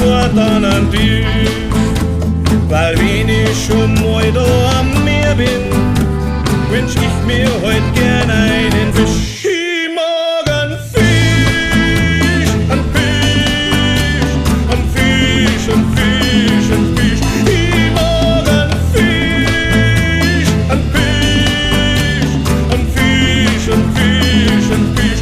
sofort an den Tisch. Weil wenn ich schon mal da am Meer bin, wünsch ich mir heut gern einen Fisch. Ich mag einen Fisch, einen Fisch, einen Fisch, einen Fisch, einen Fisch. Ich mag einen Fisch, einen Fisch, einen Fisch, einen Fisch, einen Fisch.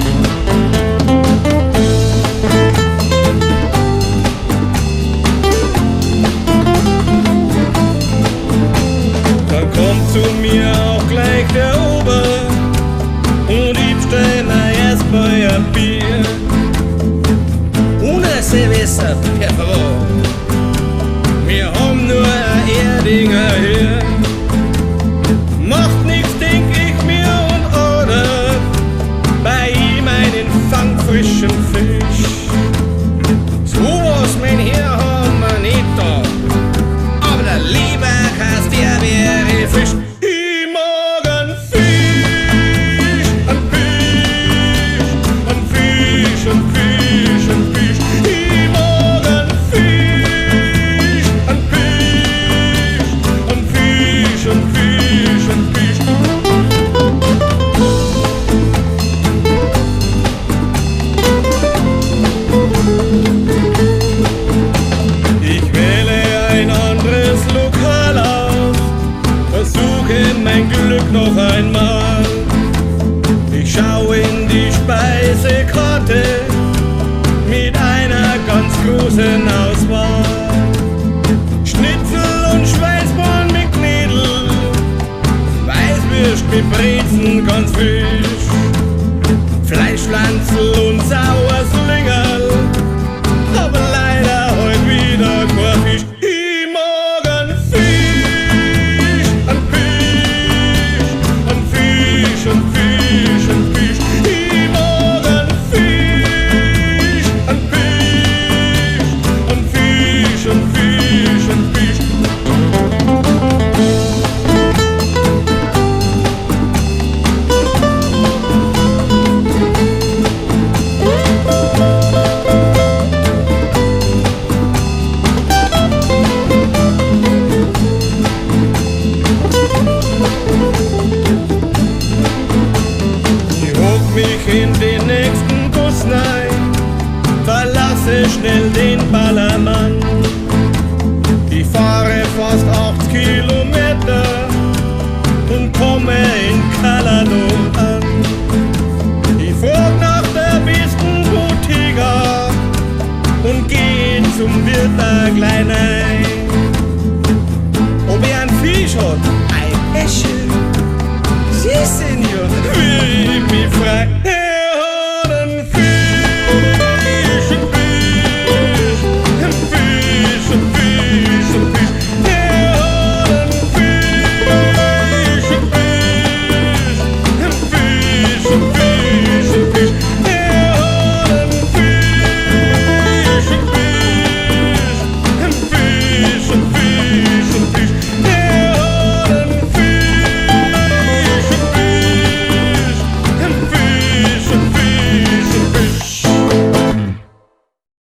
Dann kommt zu mir auch gleich der Ober und ich bestell mir erstmal ein Bier. Una cerveza, per favor. Wir haben nur ein Erdinger hier. Macht nix, denk ich mir und order bei ihm einen fangfrischen Fisch. So was, mein Herr, haben wir nicht da. Aber der Leberkäse, der wäre Fisch. Ich mag einen Fisch, einen Fisch, einen Fisch, einen Fisch, einen Fisch. Ich mag einen Fisch, einen Fisch, einen Fisch, einen Fisch, einen Fisch. Ich wähle ein anderes Lokal aus, versuche mein Glück noch einmal. Ich schaue in die Speisekarte mit einer ganz großen Auswahl. Schnitzel und Schweinsbollen mit Knädel, Weißwürst mit Brezen ganz frisch, Fleischpflanzel und Sauersoße.